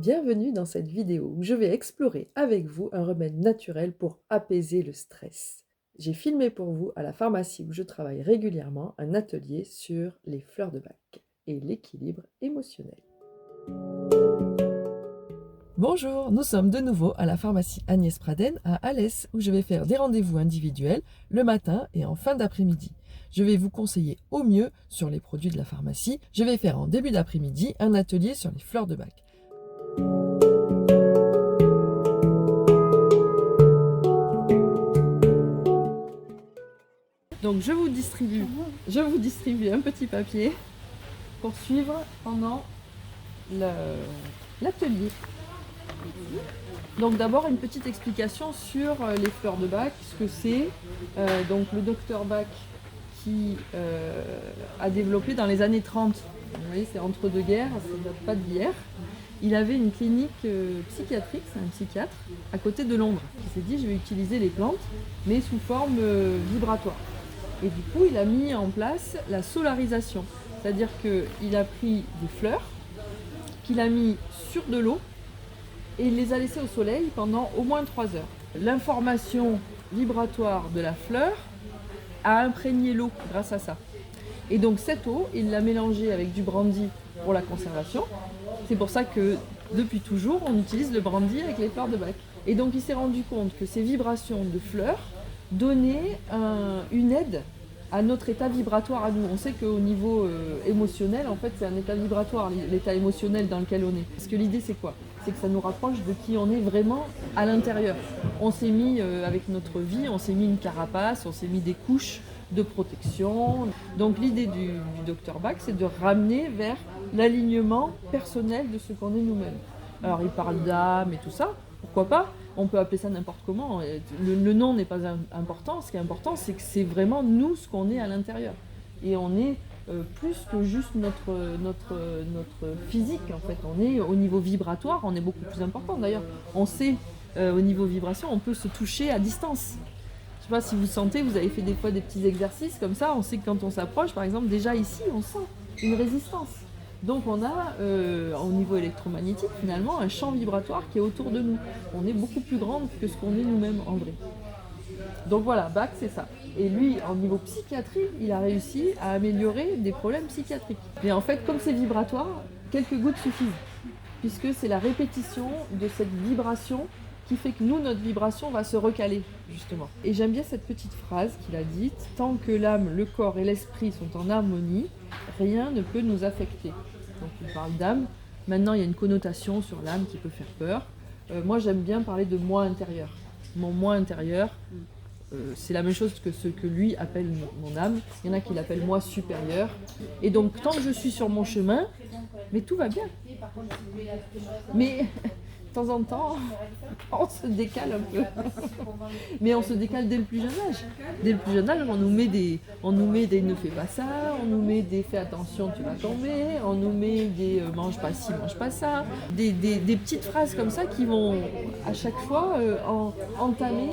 Bienvenue dans cette vidéo où je vais explorer avec vous un remède naturel pour apaiser le stress. J'ai filmé pour vous à la pharmacie où je travaille régulièrement un atelier sur les fleurs de Bach et l'équilibre émotionnel. Bonjour, nous sommes de nouveau à la pharmacie Agnès Praden à Alès où je vais faire des rendez-vous individuels le matin et en fin d'après-midi. Je vais vous conseiller au mieux sur les produits de la pharmacie. Je vais faire en début d'après-midi un atelier sur les fleurs de Bach. Donc je vous distribue un petit papier pour suivre pendant l'atelier. Donc d'abord une petite explication sur les fleurs de Bach, ce que c'est. Donc le docteur Bach qui a développé dans les années 30, vous voyez c'est entre deux guerres, ça ne date pas d'hier. Il avait une clinique psychiatrique, c'est un psychiatre, à côté de Londres. Il s'est dit je vais utiliser les plantes, mais sous forme vibratoire. Et du coup, il a mis en place la solarisation. C'est-à-dire qu'il a pris des fleurs, qu'il a mis sur de l'eau, et il les a laissées au soleil pendant au moins 3 heures. L'information vibratoire de la fleur a imprégné l'eau grâce à ça. Et donc cette eau, il l'a mélangée avec du brandy pour la conservation. C'est pour ça que depuis toujours, on utilise le brandy avec les fleurs de Bach. Et donc il s'est rendu compte que ces vibrations de fleurs donner une aide à notre état vibratoire à nous. On sait qu'au niveau émotionnel, en fait, c'est un état vibratoire, l'état émotionnel dans lequel on est. Parce que l'idée, c'est quoi? C'est que ça nous rapproche de qui on est vraiment à l'intérieur. On s'est mis, avec notre vie, on s'est mis une carapace, on s'est mis des couches de protection. Donc l'idée du Dr Bach, c'est de ramener vers l'alignement personnel de ce qu'on est nous-mêmes. Alors il parle d'âme et tout ça, pourquoi pas? On peut appeler ça n'importe comment. Le nom n'est pas important. Ce qui est important, c'est que c'est vraiment nous ce qu'on est à l'intérieur. Et on est plus que juste notre physique, en fait. On est au niveau vibratoire, on est beaucoup plus important. D'ailleurs, on sait, au niveau vibration, on peut se toucher à distance. Je sais pas si vous sentez, vous avez fait des fois des petits exercices comme ça. On sait que quand on s'approche, par exemple, déjà ici, on sent une résistance. Donc on a, au niveau électromagnétique, finalement, un champ vibratoire qui est autour de nous. On est beaucoup plus grand que ce qu'on est nous-mêmes en vrai. Donc voilà, Bach, c'est ça. Et lui, au niveau psychiatrie, il a réussi à améliorer des problèmes psychiatriques. Mais en fait, comme c'est vibratoire, quelques gouttes suffisent. Puisque c'est la répétition de cette vibration qui fait que nous, notre vibration va se recaler, justement. Et j'aime bien cette petite phrase qu'il a dite: « Tant que l'âme, le corps et l'esprit sont en harmonie, rien ne peut nous affecter. » Donc il parle d'âme. Maintenant, il y a une connotation sur l'âme qui peut faire peur. Moi, j'aime bien parler de moi intérieur. Mon moi intérieur, c'est la même chose que ce que lui appelle mon âme. Il y en a qui l'appellent moi supérieur. Et donc, tant que je suis sur mon chemin, mais tout va bien. Mais de temps en temps, on se décale un peu. Mais on se décale dès le plus jeune âge. Dès le plus jeune âge, on nous met des ne fais pas ça, on nous met des fais attention, tu vas tomber, on nous met des mange pas ci, mange pas ça. Des petites phrases comme ça qui vont à chaque fois entamer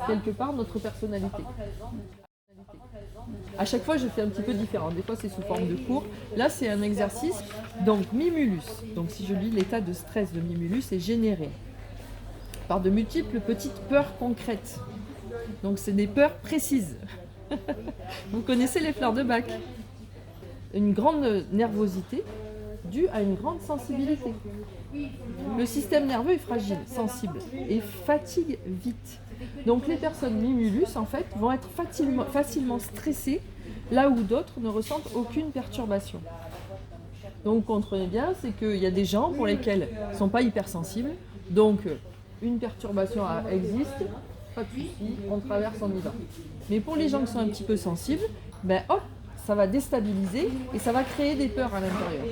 quelque part notre personnalité. À chaque fois, je fais un petit peu différent. Des fois, c'est sous forme de cours. Là, c'est un exercice. Donc, Mimulus. Donc, si je lis, l'état de stress de Mimulus est généré par de multiples petites peurs concrètes. Donc, c'est des peurs précises. Vous connaissez les fleurs de Bach. Une grande nervosité due à une grande sensibilité. Le système nerveux est fragile, sensible et fatigue vite. Donc les personnes Mimulus, en fait, vont être facilement stressées, là où d'autres ne ressentent aucune perturbation. Donc vous comprenez bien, c'est qu'il y a des gens pour lesquels ils ne sont pas hypersensibles, donc une perturbation existe, pas de souci, on traverse, on y va. Mais pour les gens qui sont un petit peu sensibles, ben hop, ça va déstabiliser et ça va créer des peurs à l'intérieur.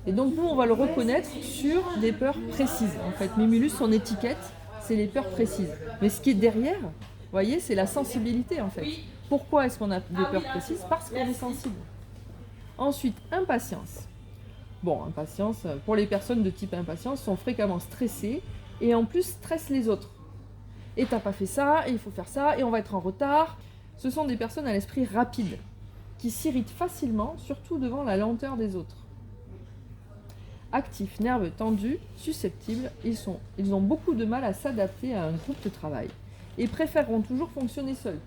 Et donc nous, on va le reconnaître sur des peurs précises. En fait, Mimulus, son étiquette, c'est les peurs précises. Mais ce qui est derrière, vous voyez, c'est la sensibilité en fait. Pourquoi est-ce qu'on a des peurs précises? Parce qu'on est sensible. Ensuite, impatience. Bon, impatience, pour les personnes de type impatience, sont fréquemment stressées et en plus stressent les autres. Et t'as pas fait ça, et il faut faire ça, et on va être en retard. Ce sont des personnes à l'esprit rapide, qui s'irritent facilement, surtout devant la lenteur des autres. Actifs, nerveux, tendus, susceptibles, ils ont beaucoup de mal à s'adapter à un groupe de travail et préféreront toujours fonctionner seuls,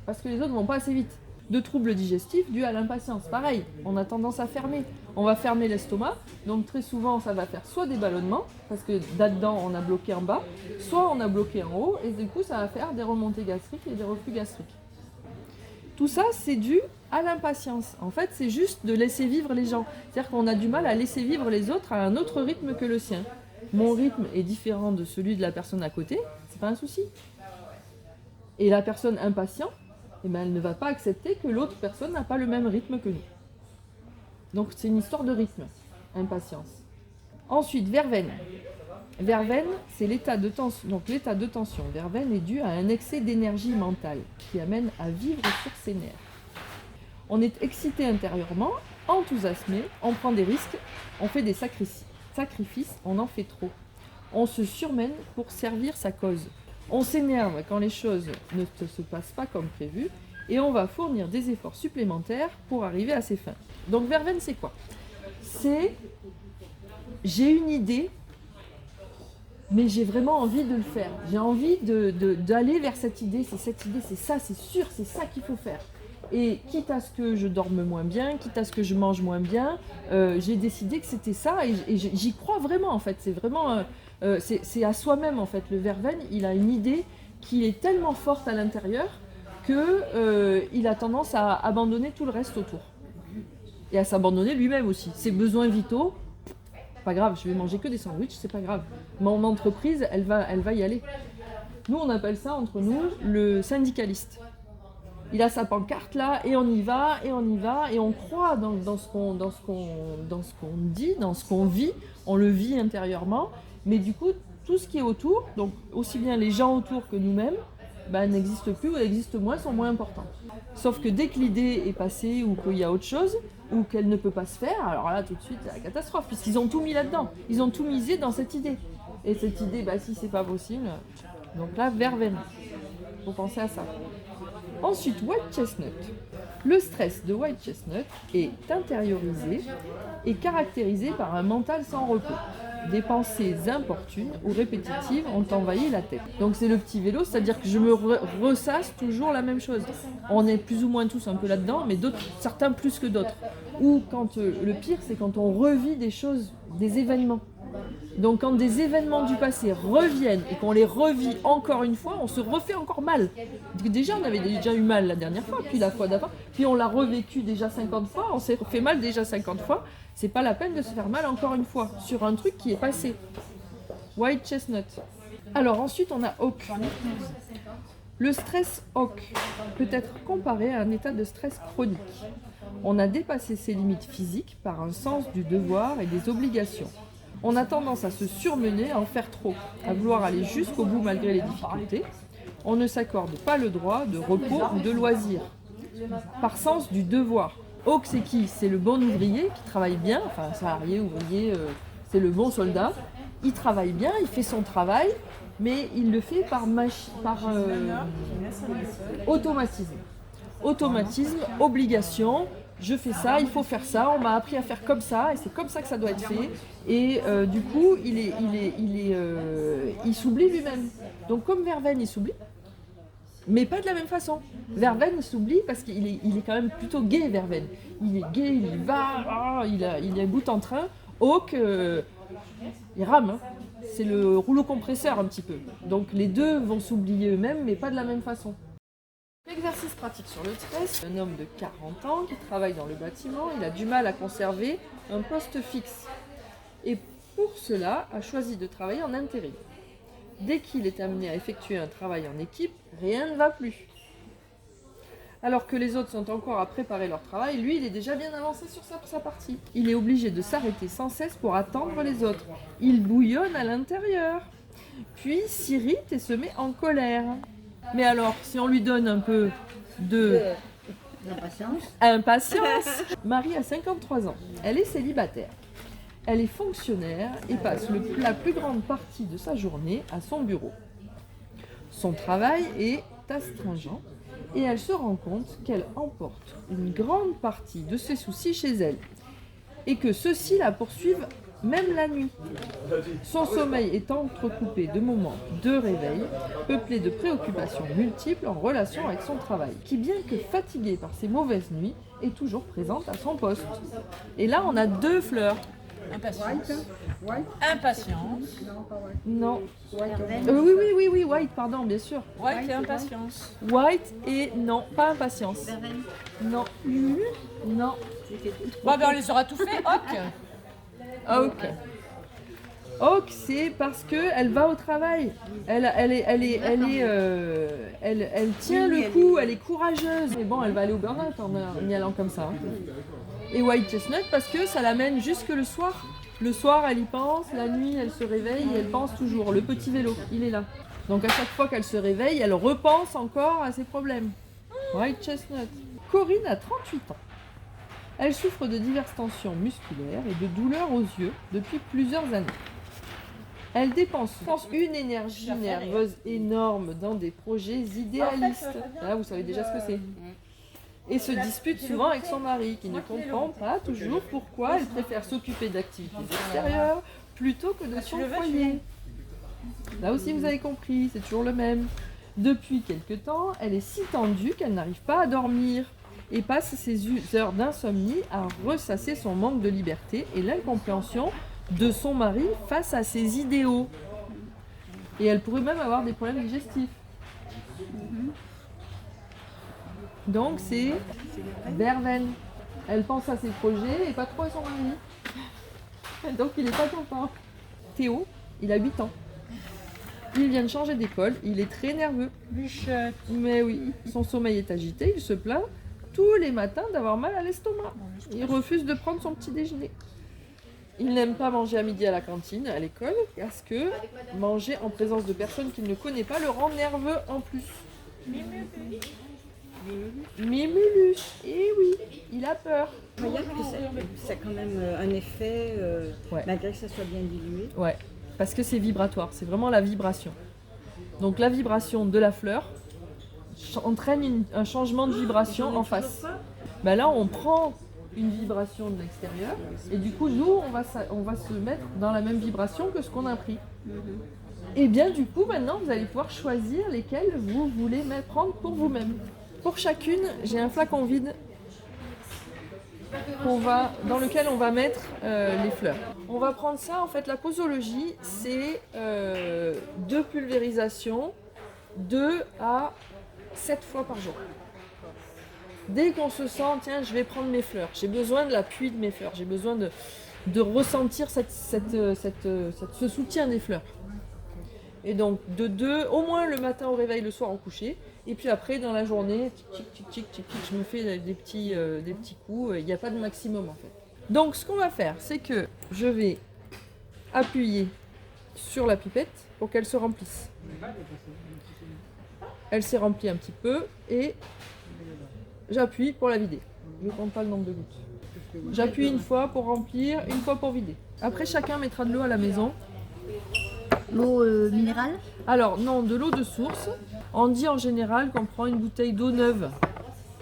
parce que les autres ne vont pas assez vite. De troubles digestifs dus à l'impatience, pareil, on a tendance à fermer. On va fermer l'estomac, donc très souvent ça va faire soit des ballonnements, parce que là-dedans on a bloqué en bas, soit on a bloqué en haut, et du coup ça va faire des remontées gastriques et des reflux gastriques. Tout ça, c'est dû à l'impatience. En fait, c'est juste de laisser vivre les gens. C'est-à-dire qu'on a du mal à laisser vivre les autres à un autre rythme que le sien. Mon rythme est différent de celui de la personne à côté, c'est pas un souci. Et la personne impatiente, eh ben, elle ne va pas accepter que l'autre personne n'a pas le même rythme que nous. Donc c'est une histoire de rythme, impatience. Ensuite, verveine. Verveine, c'est l'état de tension. Donc l'état de tension verveine est dû à un excès d'énergie mentale qui amène à vivre sur ses nerfs. On est excité intérieurement, enthousiasmé, on prend des risques, on fait des sacrifices, on en fait trop. On se surmène pour servir sa cause. On s'énerve quand les choses ne se passent pas comme prévu et on va fournir des efforts supplémentaires pour arriver à ses fins. Donc verveine, c'est quoi? C'est j'ai une idée, mais j'ai vraiment envie de le faire. J'ai envie d'aller vers cette idée, c'est ça, c'est sûr, c'est ça qu'il faut faire. Et quitte à ce que je dorme moins bien, quitte à ce que je mange moins bien, j'ai décidé que c'était ça et j'y crois vraiment en fait. C'est vraiment, c'est à soi-même en fait. Le verveine, il a une idée qui est tellement forte à l'intérieur qu'il a tendance à abandonner tout le reste autour. Et à s'abandonner lui-même aussi. Ses besoins vitaux, pas grave, je vais manger que des sandwichs, c'est pas grave. Mon entreprise, elle va y aller. Nous, on appelle ça entre nous le syndicaliste. Il a sa pancarte là, et on y va, et on croit dans ce qu'on dit, dans ce qu'on vit, on le vit intérieurement, mais du coup, tout ce qui est autour, donc aussi bien les gens autour que nous-mêmes, n'existent plus ou existent moins, sont moins importants. Sauf que dès que l'idée est passée ou qu'il y a autre chose, ou qu'elle ne peut pas se faire, alors là tout de suite c'est la catastrophe, puisqu'ils ont tout mis là-dedans, ils ont tout misé dans cette idée. Et cette idée, si c'est pas possible, donc là, verveine, faut penser à ça. Ensuite, White Chestnut. Le stress de White Chestnut est intériorisé et caractérisé par un mental sans repos. Des pensées importunes ou répétitives ont envahi la tête. Donc c'est le petit vélo, c'est-à-dire que je me ressasse toujours la même chose. On est plus ou moins tous un peu là-dedans, mais certains plus que d'autres. Ou quand le pire, c'est quand on revit des choses, des événements. Donc quand des événements du passé reviennent et qu'on les revit encore une fois, on se refait encore mal. Déjà, on avait déjà eu mal la dernière fois, puis la fois d'avant, puis on l'a revécu déjà 50 fois, on s'est fait mal déjà 50 fois. C'est pas la peine de se faire mal encore une fois sur un truc qui est passé. White Chestnut. Alors ensuite, on a Oak. Le stress Oak peut être comparé à un état de stress chronique. On a dépassé ses limites physiques par un sens du devoir et des obligations. On a tendance à se surmener, à en faire trop, à vouloir aller jusqu'au bout malgré les difficultés. On ne s'accorde pas le droit de repos ou de loisir, par sens du devoir. Oak, c'est qui? C'est le bon ouvrier qui travaille bien, enfin salarié, ouvrier, c'est le bon soldat. Il travaille bien, il fait son travail, mais il le fait par automatisme. Automatisme, obligation. Je fais ça, il faut faire ça, on m'a appris à faire comme ça, et c'est comme ça que ça doit être fait. Et du coup, il s'oublie lui-même. Donc comme Verveine, il s'oublie, mais pas de la même façon. Verveine, il s'oublie parce qu'il est quand même plutôt gai, Verveine. Il est gai, il y va, il est bout en train. Oak, il rame, hein. C'est le rouleau compresseur un petit peu. Donc les deux vont s'oublier eux-mêmes, mais pas de la même façon. L'exercice pratique sur le stress, un homme de 40 ans qui travaille dans le bâtiment, il a du mal à conserver un poste fixe. Et pour cela, a choisi de travailler en intérim. Dès qu'il est amené à effectuer un travail en équipe, rien ne va plus. Alors que les autres sont encore à préparer leur travail, lui, il est déjà bien avancé sur sa partie. Il est obligé de s'arrêter sans cesse pour attendre les autres. Il bouillonne à l'intérieur, puis s'irrite et se met en colère. Mais alors, si on lui donne un peu de impatience. Marie a 53 ans, elle est célibataire. Elle est fonctionnaire et passe la plus grande partie de sa journée à son bureau. Son travail est astringent et elle se rend compte qu'elle emporte une grande partie de ses soucis chez elle et que ceux-ci la poursuivent même la nuit. Son sommeil est entrecoupé de moments de réveil, peuplés de préoccupations multiples en relation avec son travail, qui bien que fatiguée par ses mauvaises nuits, est toujours présente à son poste. Et là, on a 2 fleurs. Impatience. Impatience. Non. Verveine. Oui, white, pardon, bien sûr. White et impatience. White et non, pas impatience. Verveine. Non. Non. Bon, ben on les aura tout fait. Ok. Oak. Oak, c'est parce que elle va au travail. Elle tient le coup, elle est courageuse. Mais bon, elle va aller au burn-out en y allant comme ça. Et White Chestnut parce que ça l'amène jusque le soir. Le soir, elle y pense, la nuit, elle se réveille et elle pense toujours. Le petit vélo, il est là. Donc à chaque fois qu'elle se réveille, elle repense encore à ses problèmes. White Chestnut. Corinne a 38 ans. Elle souffre de diverses tensions musculaires et de douleurs aux yeux depuis plusieurs années. Elle dépense une énergie nerveuse énorme dans des projets idéalistes. Là, vous savez déjà ce que c'est. Et se dispute souvent avec son mari, qui ne comprend pas toujours pourquoi elle préfère s'occuper d'activités extérieures plutôt que de son foyer. Là aussi, vous avez compris, c'est toujours le même. Depuis quelque temps, elle est si tendue qu'elle n'arrive pas à dormir et passe ses heures d'insomnie à ressasser son manque de liberté et l'incompréhension de son mari face à ses idéaux. Et elle pourrait même avoir des problèmes digestifs. Donc c'est verveine. Elle pense à ses projets et pas trop à son mari. Donc il n'est pas content. Théo, il a 8 ans. Il vient de changer d'école, il est très nerveux. Bichette. Mais oui, son sommeil est agité, il se plaint tous les matins d'avoir mal à l'estomac. Il refuse de prendre son petit déjeuner. Il n'aime pas manger à midi à la cantine, à l'école, parce que manger en présence de personnes qu'il ne connaît pas le rend nerveux en plus. Mimulus, eh oui, il a peur. Regarde que ça a quand même un effet, Ouais. malgré que ça soit bien dilué. Ouais, parce que c'est vibratoire, c'est vraiment la vibration. Donc la vibration de la fleur entraîne un changement de vibration en face. Ben là, on prend une vibration de l'extérieur et du coup, nous, on va se mettre dans la même vibration que ce qu'on a pris. Et bien du coup, maintenant, vous allez pouvoir choisir lesquels vous voulez prendre pour vous-même. Pour chacune, j'ai un flacon vide dans lequel on va mettre les fleurs. On va prendre ça, en fait, la posologie, c'est 2 pulvérisations, 2 à 7 fois par jour. Dès qu'on se sent, tiens, je vais prendre mes fleurs, j'ai besoin de l'appui de mes fleurs, j'ai besoin de ressentir ce soutien des fleurs. Et donc de 2, au moins le matin au réveil, le soir au coucher, et puis après dans la journée, tic, je me fais des petits coups, il n'y a pas de maximum en fait. Donc ce qu'on va faire, c'est que je vais appuyer sur la pipette pour qu'elle se remplisse. Elle s'est remplie un petit peu et j'appuie pour la vider. Je ne compte pas le nombre de gouttes. J'appuie une fois pour remplir, une fois pour vider. Après, chacun mettra de l'eau à la maison. L'eau minérale? Alors, non, de l'eau de source. On dit en général qu'on prend une bouteille d'eau neuve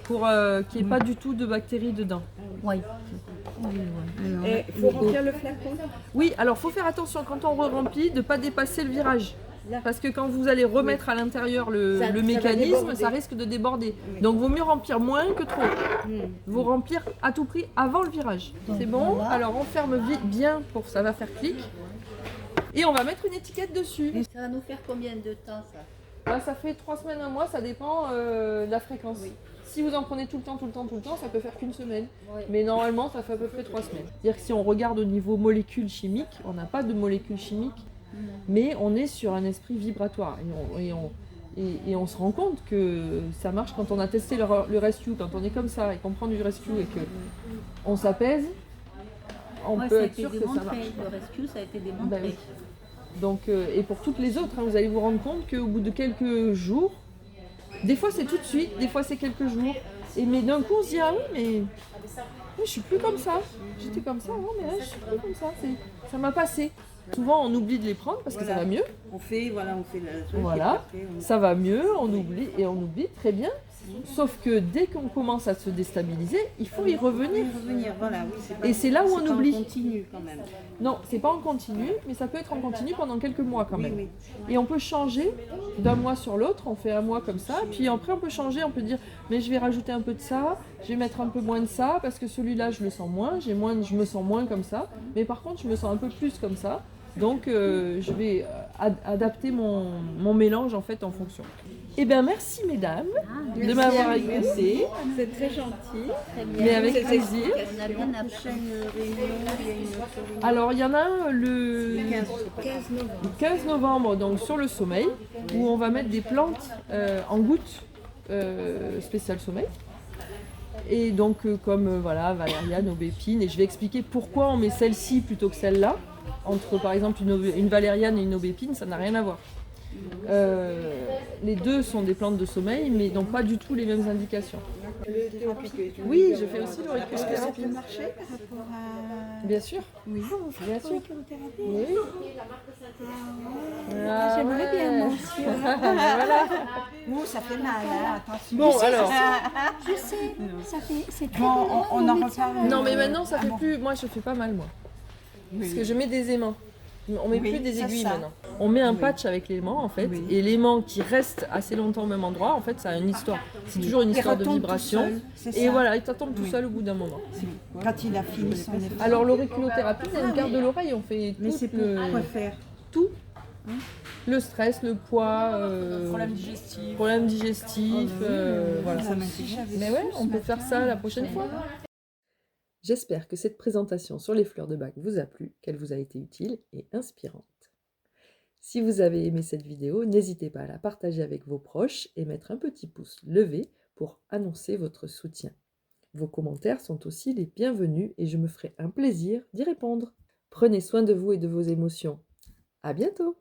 pour qu'il n'y ait pas du tout de bactéries dedans. Oui. Et il faut remplir le flacon. Oui, alors il faut faire attention quand on remplit de ne pas dépasser le virage. Parce que quand vous allez remettre à l'intérieur le mécanisme, ça risque de déborder. Donc vaut mieux remplir moins que trop. Vous remplir à tout prix avant le virage. C'est bon? Alors on ferme bien pour ça va faire clic. Et on va mettre une étiquette dessus. Ça va nous faire combien de temps ça? Bah, ça fait 3 semaines, un mois, ça dépend de la fréquence. Oui. Si vous en prenez tout le temps, ça peut faire qu'une semaine. Oui. Mais normalement, ça fait à peu près 3 semaines. C'est-à-dire que si on regarde au niveau molécules chimiques, on n'a pas de molécules chimiques, mais on est sur un esprit vibratoire. Et on se rend compte que ça marche quand on a testé le rescue, quand on est comme ça et qu'on prend du rescue et qu'on s'apaise, on peut être sûr que ça marche. Le rescue, ça a été démontré. Ben oui. Donc, et pour toutes les autres, vous allez vous rendre compte qu'au bout de quelques jours, des fois c'est tout de suite, des fois c'est quelques jours, mais d'un coup on se dit ah oui mais je suis plus comme ça, j'étais comme ça avant mais là, je suis plus comme ça, ça m'a passé. Souvent on oublie de les prendre parce que ça va mieux. On fait la chose. Voilà, ça va mieux, on oublie très bien. Sauf que dès qu'on commence à se déstabiliser, il faut y revenir. Voilà, oui, c'est pas- Et c'est là où on pas en oublie. continu quand même. Non, c'est pas en continu, mais ça peut être en continu pendant quelques mois quand même. Oui. Et on peut changer d'un mois sur l'autre, on fait un mois comme ça, puis après on peut changer, on peut dire mais je vais rajouter un peu de ça, je vais mettre un peu moins de ça, parce que celui-là je le sens moins, je me sens moins comme ça, mais par contre je me sens un peu plus comme ça, donc je vais adapter mon mélange en fait en fonction. Eh bien merci mesdames de m'avoir écouté, C'est très gentil. Très bien. mais avec plaisir. On a bien appris. Alors il y en a un le 15 novembre. 15 novembre, donc sur le sommeil, où on va mettre des plantes en gouttes spécial sommeil. Et donc comme voilà, valériane, aubépine, et je vais expliquer pourquoi on met celle-ci plutôt que celle-là. Entre par exemple une valériane et une aubépine, ça n'a rien à voir. Les deux sont des plantes de sommeil, mais n'ont pas du tout les mêmes indications. Oui, je fais aussi l'auriculothérapie. Ça peut marcher par rapport à... Bien sûr. Oui. Bien sûr. L'auriculothérapie. Oui. J'aimerais bien, ouais. moi aussi. Voilà. Ouh, ça fait mal, hein, attention. Bon, alors. Je sais, ça fait, c'est très Bon, douloureux, on mon en médecin reparle. Non, mais maintenant, ça fait bon. plus. Moi, je fais pas mal, moi. Parce que Oui. je mets des aimants. On met Oui, plus des c'est aiguilles ça. maintenant. On met un Oui. patch avec l'aimant, en fait. Oui. Et l'aimant qui reste assez longtemps au même endroit, en fait, ça a une histoire. C'est toujours une Il histoire de retombe tout vibration. seul, c'est Et ça. voilà, il tombe tout Oui. seul au bout d'un moment. Quand il a fini son effort. Alors, l'auriculothérapie, c'est une garde de l'oreille. On fait Mais tout c'est pour quoi faire? tout. Le stress, le poids, problèmes digestifs, voilà. Ça m'intéresse. Mais ouais, on peut faire ça la prochaine fois. J'espère que cette présentation sur les fleurs de bac vous a plu, qu'elle vous a été utile et inspirante. Si vous avez aimé cette vidéo, n'hésitez pas à la partager avec vos proches et mettre un petit pouce levé pour annoncer votre soutien. Vos commentaires sont aussi les bienvenus et je me ferai un plaisir d'y répondre. Prenez soin de vous et de vos émotions. À bientôt!